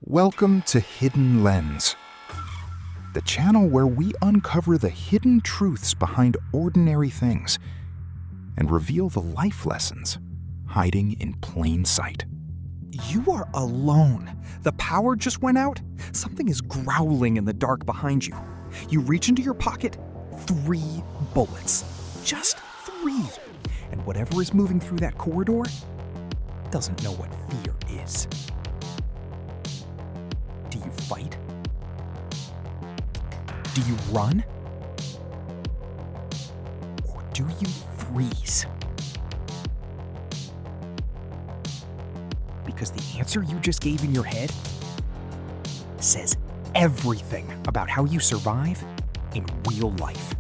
Welcome to Hidden Lens, the channel where we uncover the hidden truths behind ordinary things and reveal the life lessons hiding in plain sight. You are alone. The power just went out. Something is growling in the dark behind you. You reach into your pocket, 3 bullets. Just 3. And whatever is moving through that corridor doesn't know what fear is. Do you fight? Do you run? Or do you freeze? Because the answer you just gave in your head says everything about how you survive in real life.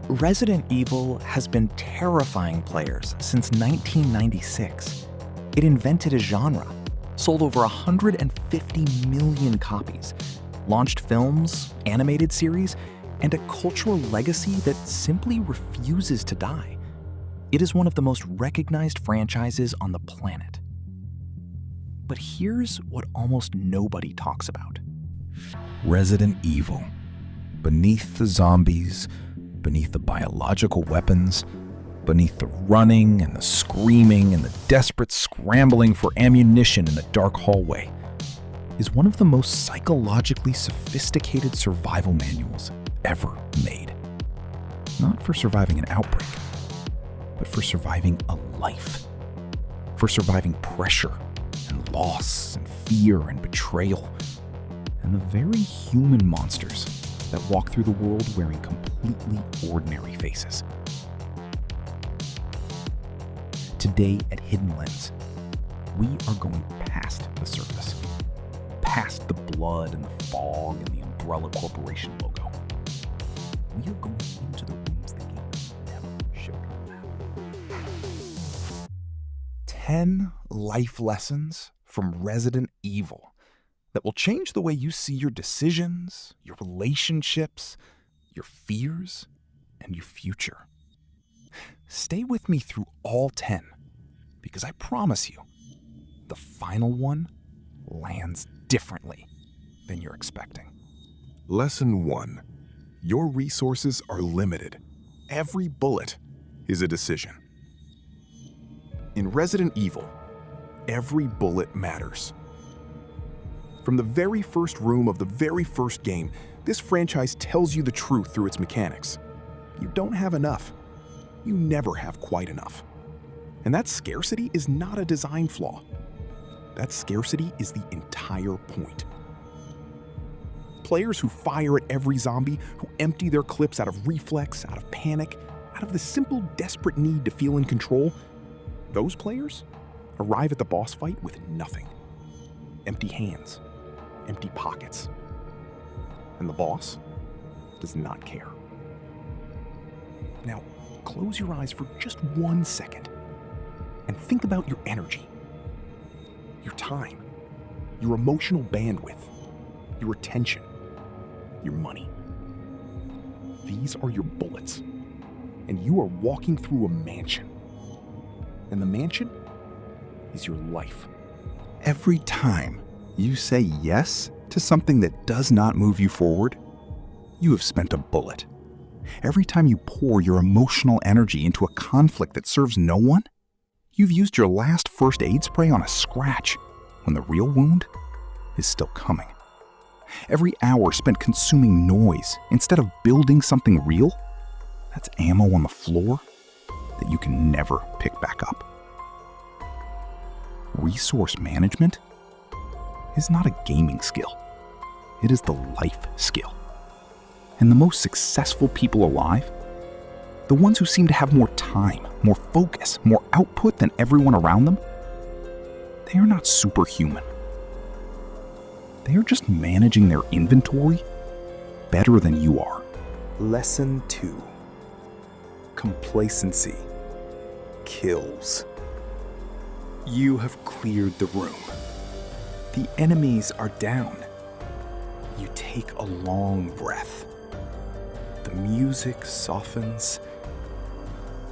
Resident Evil has been terrifying players since 1996. It invented a genre, sold over 150 million copies, launched films, animated series, and a cultural legacy that simply refuses to die. It is one of the most recognized franchises on the planet. But here's what almost nobody talks about. Resident Evil. Beneath the zombies, beneath the biological weapons, beneath the running and the screaming and the desperate scrambling for ammunition in the dark hallway, is one of the most psychologically sophisticated survival manuals ever made. Not for surviving an outbreak, but for surviving a life. For surviving pressure and loss and fear and betrayal, and the very human monsters that walk through the world wearing completely ordinary faces. Today at Hidden Lens, we are going past the surface, past the blood and the fog and the Umbrella Corporation logo. We are going into the rooms the game never showed us. 10 life lessons from Resident Evil that will change the way you see your decisions, your relationships, your fears, and your future. Stay with me through all 10, because I promise you, the final one lands differently than you're expecting. Lesson 1. Your resources are limited. Every bullet is a decision. In Resident Evil, every bullet matters. From the very first room of the very first game, this franchise tells you the truth through its mechanics. You don't have enough. You never have quite enough. And that scarcity is not a design flaw. That scarcity is the entire point. Players who fire at every zombie, who empty their clips out of reflex, out of panic, out of the simple, desperate need to feel in control, those players arrive at the boss fight with nothing. Empty hands, empty pockets. And the boss does not care. Now, close your eyes for just 1 second and think about your energy, your time, your emotional bandwidth, your attention, your money. These are your bullets, and you are walking through a mansion. And the mansion is your life. Every time you say yes to something that does not move you forward, you have spent a bullet. Every time you pour your emotional energy into a conflict that serves no one, you've used your last first aid spray on a scratch when the real wound is still coming. Every hour spent consuming noise instead of building something real, that's ammo on the floor that you can never pick back up. Resource management is not a gaming skill. It is the life skill. And the most successful people alive, the ones who seem to have more time, more focus, more output than everyone around them, they are not superhuman. They are just managing their inventory better than you are. Lesson 2. Complacency kills. You have cleared the room. The enemies are down. You take a long breath. The music softens.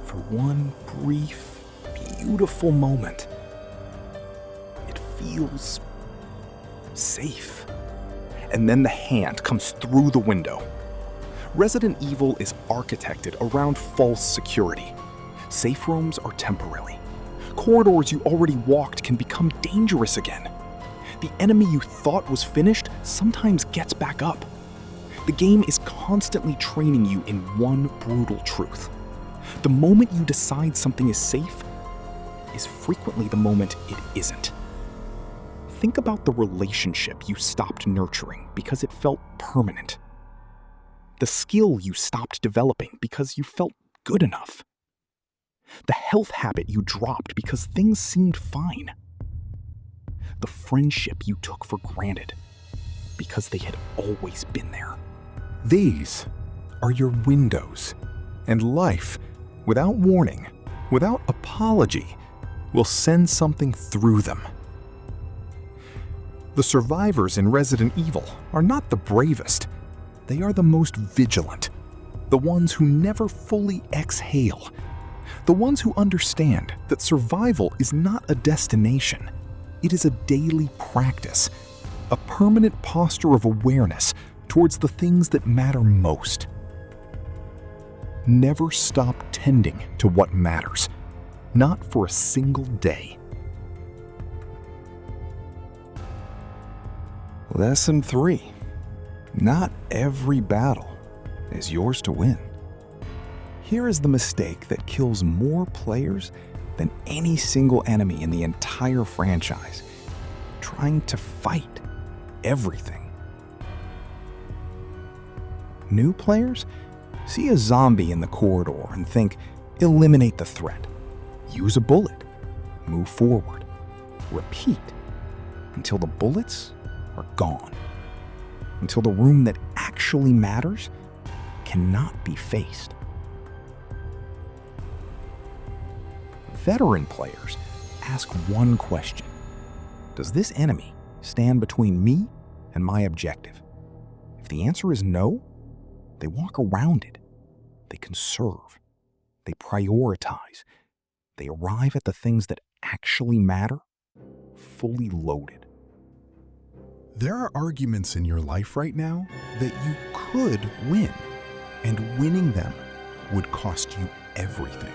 For one brief, beautiful moment, it feels safe. And then the hand comes through the window. Resident Evil is architected around false security. Safe rooms are temporary. Corridors you already walked can become dangerous again. The enemy you thought was finished sometimes gets back up. The game is constantly training you in one brutal truth. The moment you decide something is safe is frequently the moment it isn't. Think about the relationship you stopped nurturing because it felt permanent. The skill you stopped developing because you felt good enough. The health habit you dropped because things seemed fine. The friendship you took for granted because they had always been there. These are your windows, and life, without warning, without apology, will send something through them. The survivors in Resident Evil are not the bravest. They are the most vigilant, the ones who never fully exhale, the ones who understand that survival is not a destination. It is a daily practice, a permanent posture of awareness towards the things that matter most. Never stop tending to what matters, not for a single day. Lesson 3. Not every battle is yours to win. Here is the mistake that kills more players than any single enemy in the entire franchise: trying to fight everything. New players see a zombie in the corridor and think, eliminate the threat. Use a bullet. Move forward. Repeat until the bullets are gone. Until the room that actually matters cannot be faced. Veteran players ask one question: does this enemy stand between me and my objective? If the answer is no, they walk around it. They conserve. They prioritize. They arrive at the things that actually matter, fully loaded. There are arguments in your life right now that you could win, and winning them would cost you everything.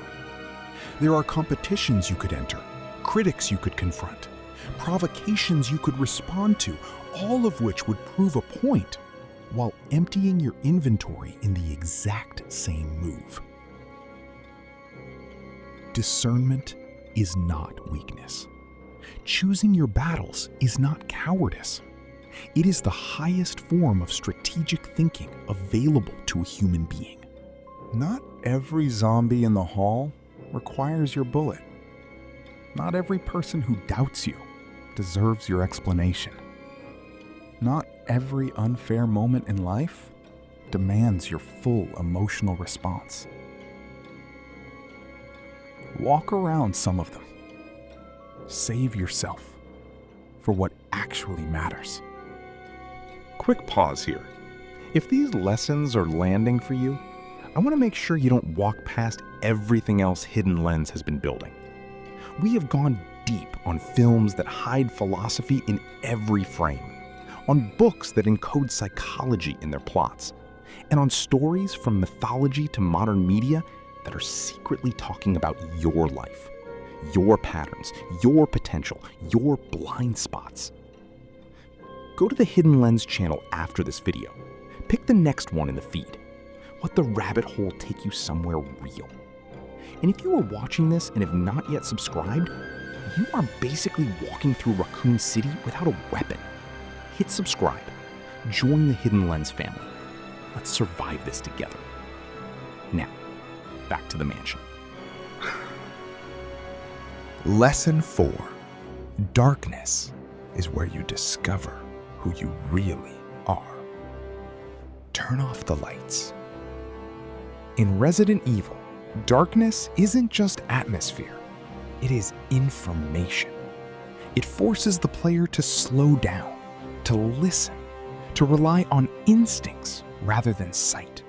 There are competitions you could enter, critics you could confront, provocations you could respond to, all of which would prove a point, while emptying your inventory in the exact same move. Discernment is not weakness. Choosing your battles is not cowardice. It is the highest form of strategic thinking available to a human being. Not every zombie in the hall requires your bullet. Not every person who doubts you deserves your explanation. Not every unfair moment in life demands your full emotional response. Walk around some of them. Save yourself for what actually matters. Quick pause here. If these lessons are landing for you, I want to make sure you don't walk past everything else Hidden Lens has been building. We have gone deep on films that hide philosophy in every frame, on books that encode psychology in their plots, and on stories from mythology to modern media that are secretly talking about your life, your patterns, your potential, your blind spots. Go to the Hidden Lens channel after this video. Pick the next one in the feed. Let the rabbit hole take you somewhere real. And if you are watching this and have not yet subscribed, you are basically walking through Raccoon City without a weapon. Hit subscribe. Join the Hidden Lens family. Let's survive this together. Now, back to the mansion. Lesson 4. Darkness is where you discover who you really are. Turn off the lights. In Resident Evil, darkness isn't just atmosphere. It is information. It forces the player to slow down, to listen, to rely on instincts rather than sight.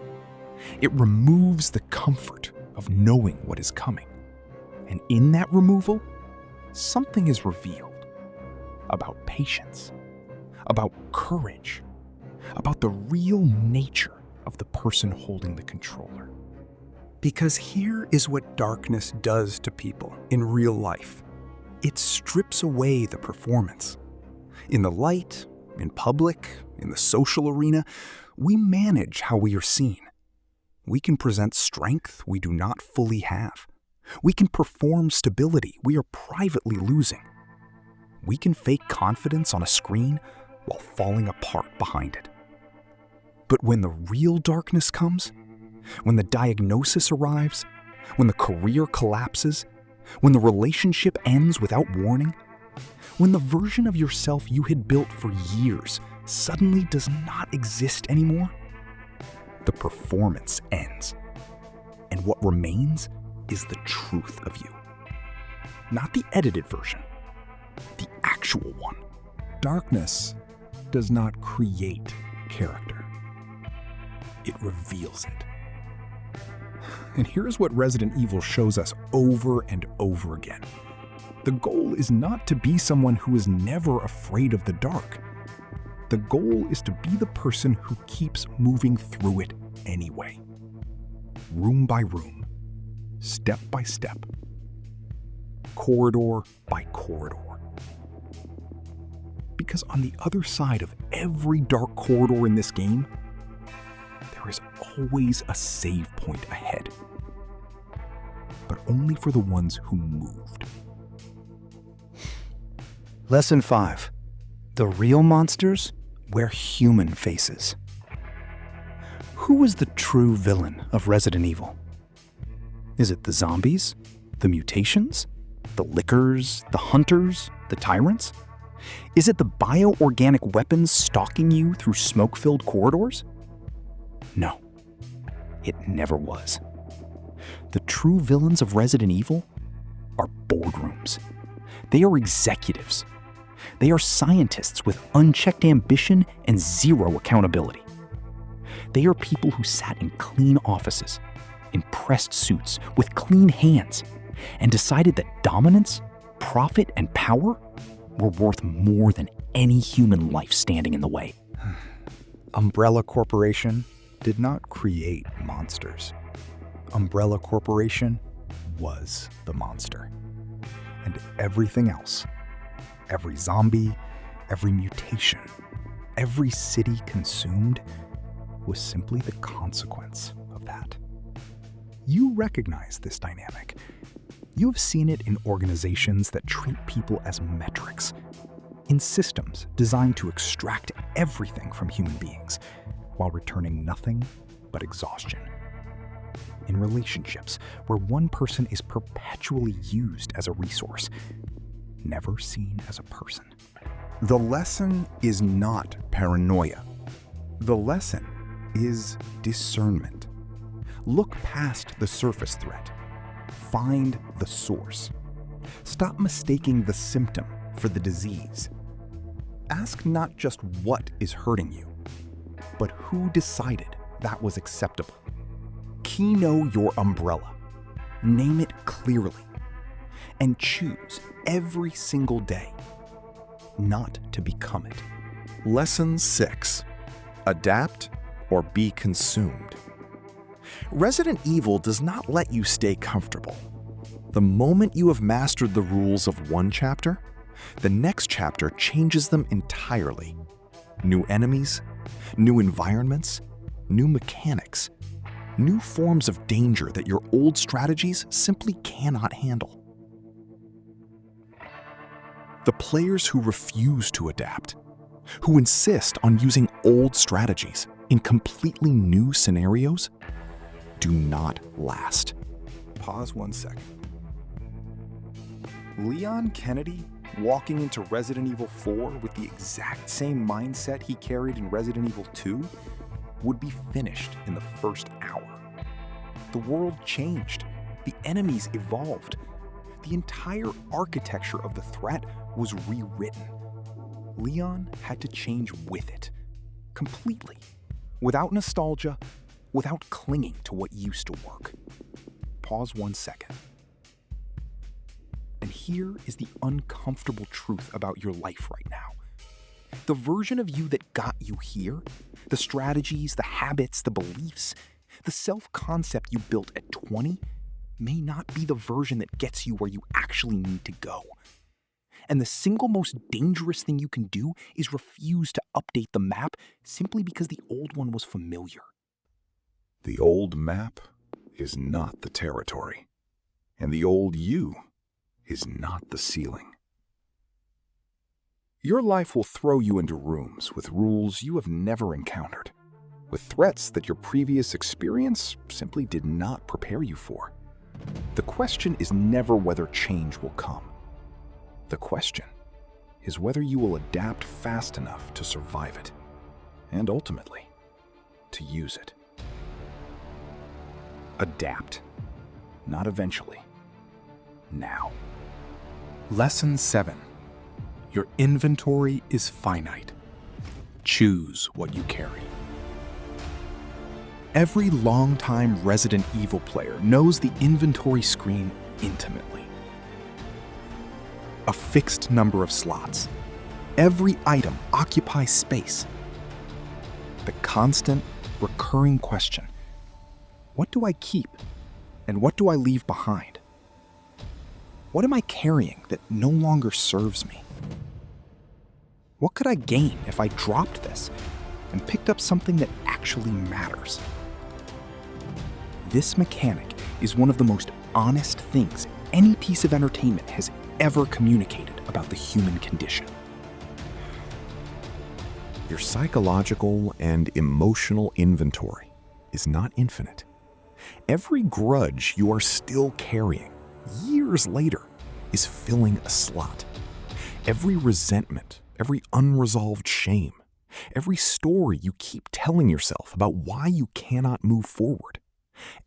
It removes the comfort of knowing what is coming. And in that removal, something is revealed about patience, about courage, about the real nature of the person holding the controller. Because here is what darkness does to people in real life. It strips away the performance. In the light, in public, in the social arena, we manage how we are seen. We can present strength we do not fully have. We can perform stability we are privately losing. We can fake confidence on a screen while falling apart behind it. But when the real darkness comes, when the diagnosis arrives, when the career collapses, when the relationship ends without warning, when the version of yourself you had built for years suddenly does not exist anymore, the performance ends. And what remains is the truth of you. Not the edited version, the actual one. Darkness does not create character. It reveals it. And here's what Resident Evil shows us over and over again. The goal is not to be someone who is never afraid of the dark. The goal is to be the person who keeps moving through it anyway. Room by room, step by step, corridor by corridor. Because on the other side of every dark corridor in this game, there is always a save point ahead. But only for the ones who moved. Lesson 5. The real monsters wear human faces. Who is the true villain of Resident Evil? Is it the zombies, the mutations, the lickers, the hunters, the tyrants? Is it the bioorganic weapons stalking you through smoke-filled corridors? No, it never was. The true villains of Resident Evil are boardrooms. They are executives. They are scientists with unchecked ambition and zero accountability. They are people who sat in clean offices, in pressed suits, with clean hands, and decided that dominance, profit, and power were worth more than any human life standing in the way. Umbrella Corporation did not create monsters. Umbrella Corporation was the monster. And everything else, every zombie, every mutation, every city consumed, was simply the consequence of that. You recognize this dynamic. You have seen it in organizations that treat people as metrics, in systems designed to extract everything from human beings while returning nothing but exhaustion. In relationships where one person is perpetually used as a resource, never seen as a person. The lesson is not paranoia. The lesson is discernment. Look past the surface threat. Find the source. Stop mistaking the symptom for the disease. Ask not just what is hurting you, but who decided that was acceptable. Keynote your umbrella. Name it clearly. And choose every single day not to become it. Lesson 6. Adapt or be consumed. Resident Evil does not let you stay comfortable. The moment you have mastered the rules of one chapter, the next chapter changes them entirely. New enemies, new environments, new mechanics, new forms of danger that your old strategies simply cannot handle. The players who refuse to adapt, who insist on using old strategies in completely new scenarios, do not last. Pause 1 second. Leon Kennedy walking into Resident Evil 4 with the exact same mindset he carried in Resident Evil 2 would be finished in the first hour. The world changed. The enemies evolved. The entire architecture of the threat was rewritten. Leon had to change with it, completely, without nostalgia, without clinging to what used to work. Pause 1 second. And here is the uncomfortable truth about your life right now. The version of you that got you here, the strategies, the habits, the beliefs, the self-concept you built at 20 may not be the version that gets you where you actually need to go. And the single most dangerous thing you can do is refuse to update the map simply because the old one was familiar. The old map is not the territory, and the old you is not the ceiling. Your life will throw you into rooms with rules you have never encountered, with threats that your previous experience simply did not prepare you for. The question is never whether change will come. The question is whether you will adapt fast enough to survive it, and ultimately, to use it. Adapt, not eventually, now. Lesson 7. Your inventory is finite. Choose what you carry. Every longtime Resident Evil player knows the inventory screen intimately. A fixed number of slots. Every item occupies space. The constant, recurring question: what do I keep and what do I leave behind? What am I carrying that no longer serves me? What could I gain if I dropped this and picked up something that actually matters? This mechanic is one of the most honest things any piece of entertainment has ever communicated about the human condition. Your psychological and emotional inventory is not infinite. Every grudge you are still carrying years later is filling a slot. Every resentment, every unresolved shame, every story you keep telling yourself about why you cannot move forward,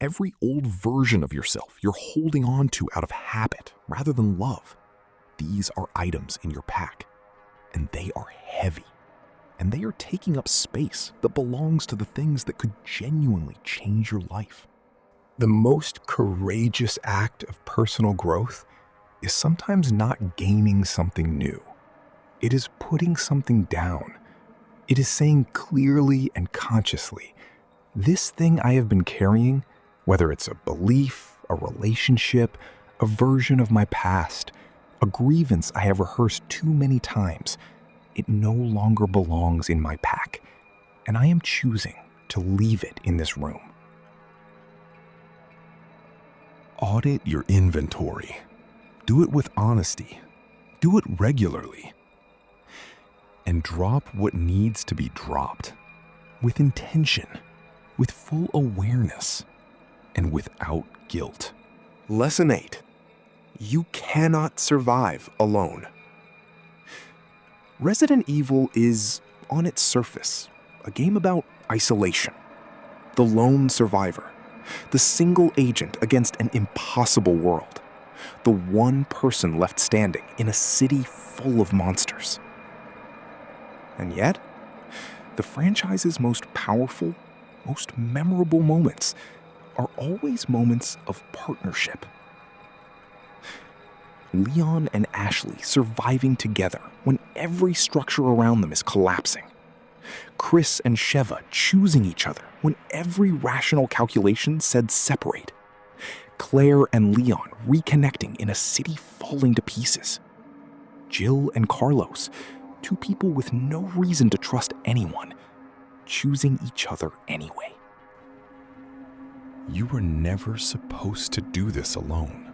every old version of yourself you're holding on to out of habit rather than love, these are items in your pack, and they are heavy, and they are taking up space that belongs to the things that could genuinely change your life. The most courageous act of personal growth is sometimes not gaining something new. It is putting something down. It is saying clearly and consciously, this thing I have been carrying, whether it's a belief, a relationship, a version of my past, a grievance I have rehearsed too many times, it no longer belongs in my pack, and I am choosing to leave it in this room. Audit your inventory. Do it with honesty. Do it regularly. And drop what needs to be dropped, with intention, with full awareness, and without guilt. Lesson 8. You cannot survive alone. Resident Evil is, on its surface, a game about isolation. The lone survivor. The single agent against an impossible world. The one person left standing in a city full of monsters. And yet, the franchise's most powerful, most memorable moments are always moments of partnership. Leon and Ashley surviving together when every structure around them is collapsing. Chris and Sheva choosing each other when every rational calculation said separate. Claire and Leon reconnecting in a city falling to pieces. Jill and Carlos, two people with no reason to trust anyone, choosing each other anyway. You were never supposed to do this alone.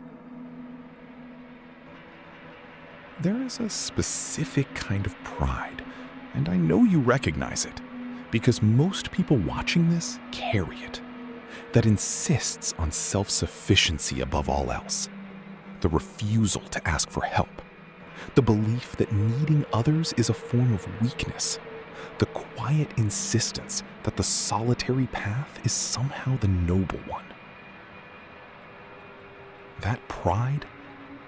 There is a specific kind of pride, and I know you recognize it, because most people watching this carry it, that insists on self-sufficiency above all else, the refusal to ask for help, the belief that needing others is a form of weakness, the quiet insistence that the solitary path is somehow the noble one. That pride,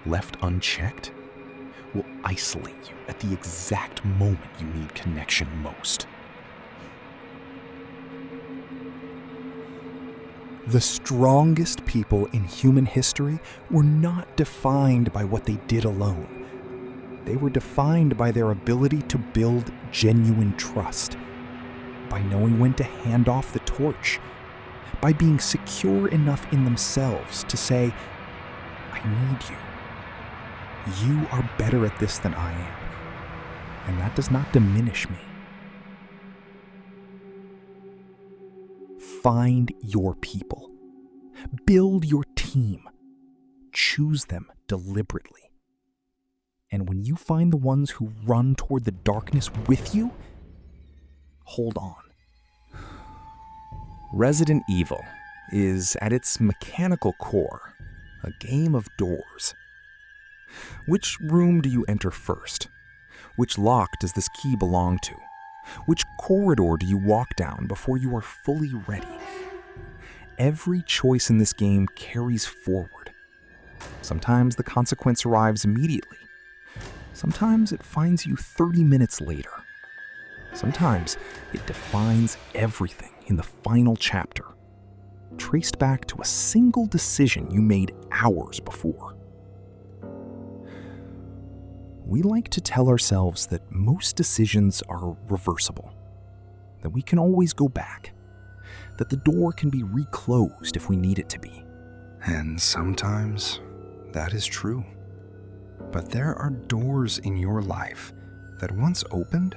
left unchecked, will isolate you at the exact moment you need connection most. The strongest people in human history were not defined by what they did alone. They were defined by their ability to build genuine trust, by knowing when to hand off the torch, by being secure enough in themselves to say, I need you. You are better at this than I am, and that does not diminish me. Find your people. Build your team. Choose them deliberately. And when you find the ones who run toward the darkness with you, hold on. Resident Evil is, at its mechanical core, a game of doors. Which room do you enter first? Which lock does this key belong to? Which corridor do you walk down before you are fully ready? Every choice in this game carries forward. Sometimes the consequence arrives immediately. Sometimes it finds you 30 minutes later. Sometimes it defines everything in the final chapter, traced back to a single decision you made hours before. We like to tell ourselves that most decisions are reversible, that we can always go back, that the door can be reclosed if we need it to be. And sometimes that is true. But there are doors in your life that once opened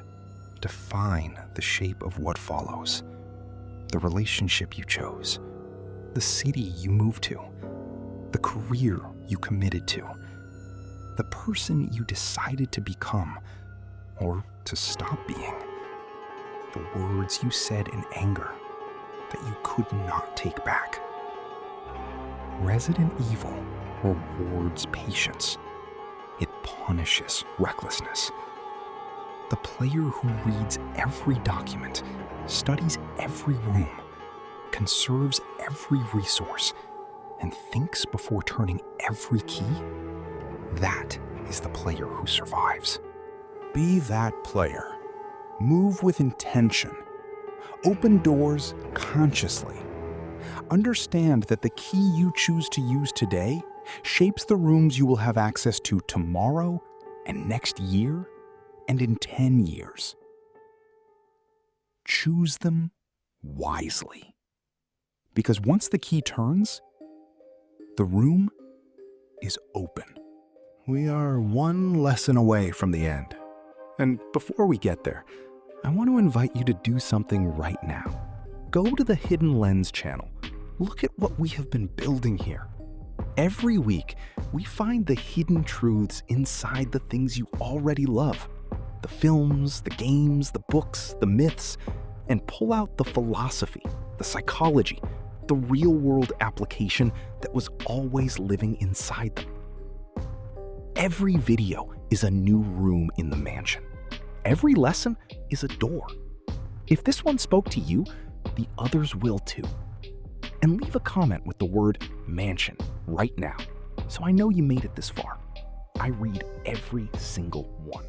define the shape of what follows. The relationship you chose, the city you moved to, the career you committed to, the person you decided to become or to stop being, the words you said in anger that you could not take back. Resident Evil rewards patience. It punishes recklessness. The player who reads every document, studies every room, conserves every resource, and thinks before turning every key, that is the player who survives. Be that player. Move with intention. Open doors consciously. Understand that the key you choose to use today shapes the rooms you will have access to tomorrow and next year and in 10 years. Choose them wisely. Because once the key turns, the room is open. We are one lesson away from the end. And before we get there, I want to invite you to do something right now. Go to the Hidden Lens channel. Look at what we have been building here. Every week, we find the hidden truths inside the things you already love. The films, the games, the books, the myths, and pull out the philosophy, the psychology, the real-world application that was always living inside them. Every video is a new room in the mansion. Every lesson is a door. If this one spoke to you, the others will too. And leave a comment with the word mansion right now, so I know you made it this far. I read every single one.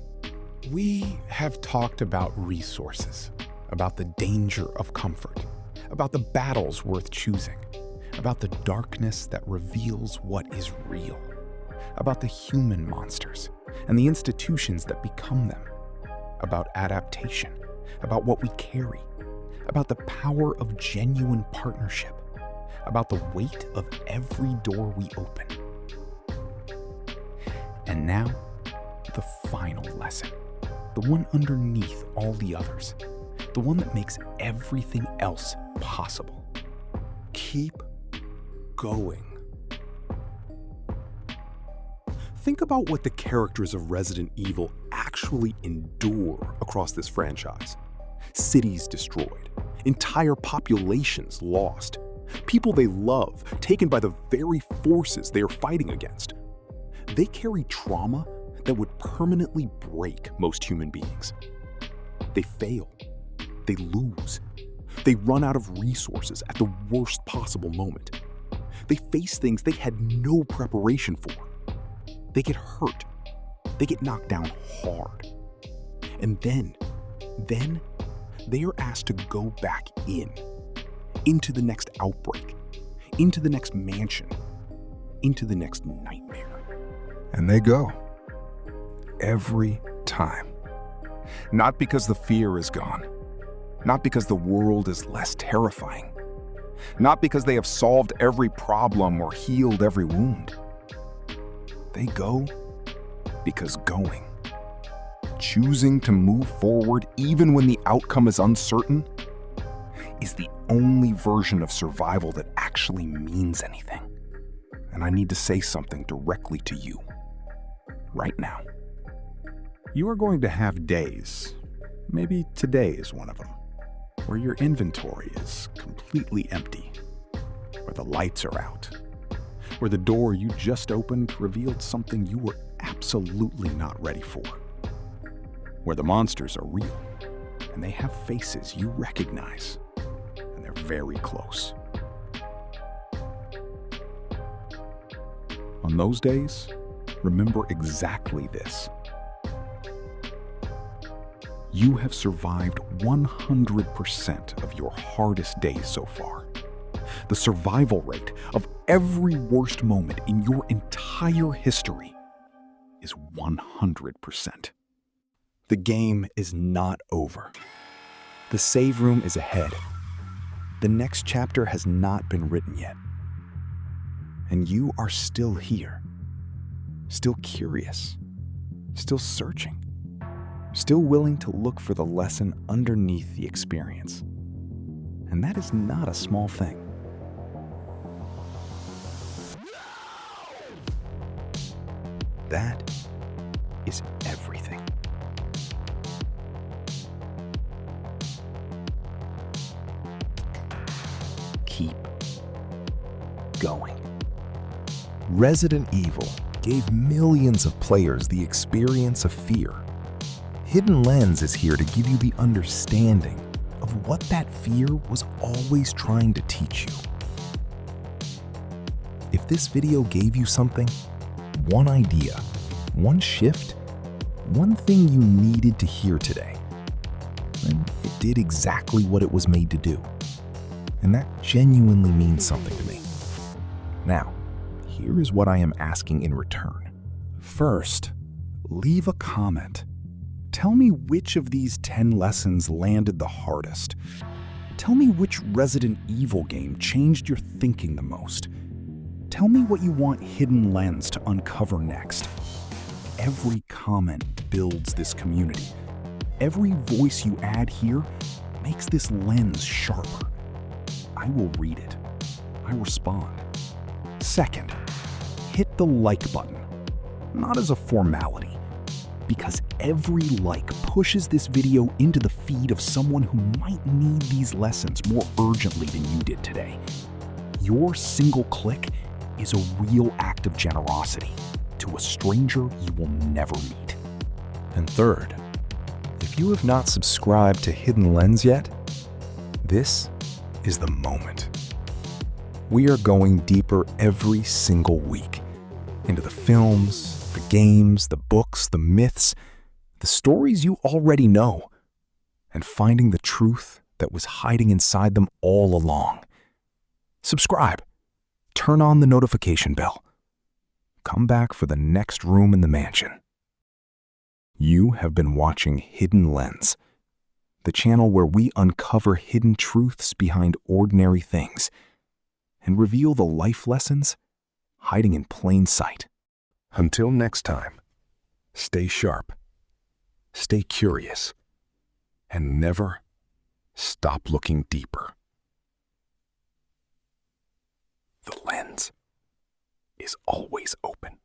We have talked about resources, about the danger of comfort, about the battles worth choosing, about the darkness that reveals what is real, about the human monsters and the institutions that become them, about adaptation, about what we carry, about the power of genuine partnership, about the weight of every door we open. And now, the final lesson, the one underneath all the others, the one that makes everything else possible. Keep going. Think about what the characters of Resident Evil actually endure across this franchise. Cities destroyed, entire populations lost, people they love taken by the very forces they are fighting against. They carry trauma that would permanently break most human beings. They fail, they lose, they run out of resources at the worst possible moment. They face things they had no preparation for. They get hurt. They get knocked down hard. And then they are asked to go back into the next outbreak, into the next mansion, into the next nightmare. And they go. Every time. Not because the fear is gone. Not because the world is less terrifying. Not because they have solved every problem or healed every wound. They go because going, choosing to move forward even when the outcome is uncertain, is the only version of survival that actually means anything. And I need to say something directly to you, right now. You are going to have days, maybe today is one of them, where your inventory is completely empty, where the lights are out, where the door you just opened revealed something you were absolutely not ready for, where the monsters are real and they have faces you recognize, and they're very close. On those days, remember exactly this. You have survived 100% of your hardest days so far. The survival rate of every worst moment in your entire history is 100%. The game is not over. The save room is ahead. The next chapter has not been written yet. And you are still here, still curious, still searching, still willing to look for the lesson underneath the experience. And that is not a small thing. That is everything. Keep going. Resident Evil gave millions of players the experience of fear. Hidden Lens is here to give you the understanding of what that fear was always trying to teach you. If this video gave you something, one idea, one shift, one thing you needed to hear today, then it did exactly what it was made to do. And that genuinely means something to me. Now, here is what I am asking in return. First, leave a comment. Tell me which of these 10 lessons landed the hardest. Tell me which Resident Evil game changed your thinking the most. Tell me what you want Hidden Lens to uncover next. Every comment builds this community. Every voice you add here makes this lens sharper. I will read it. I respond. Second, hit the like button, not as a formality, because every like pushes this video into the feed of someone who might need these lessons more urgently than you did today. Your single click is a real act of generosity to a stranger you will never meet. And third, if you have not subscribed to Hidden Lens yet, this is the moment. We are going deeper every single week into the films, the games, the books, the myths, the stories you already know, and finding the truth that was hiding inside them all along. Subscribe. Turn on the notification bell. Come back for the next room in the mansion. You have been watching Hidden Lens, the channel where we uncover hidden truths behind ordinary things and reveal the life lessons hiding in plain sight. Until next time, stay sharp, stay curious, and never stop looking deeper. The lens is always open.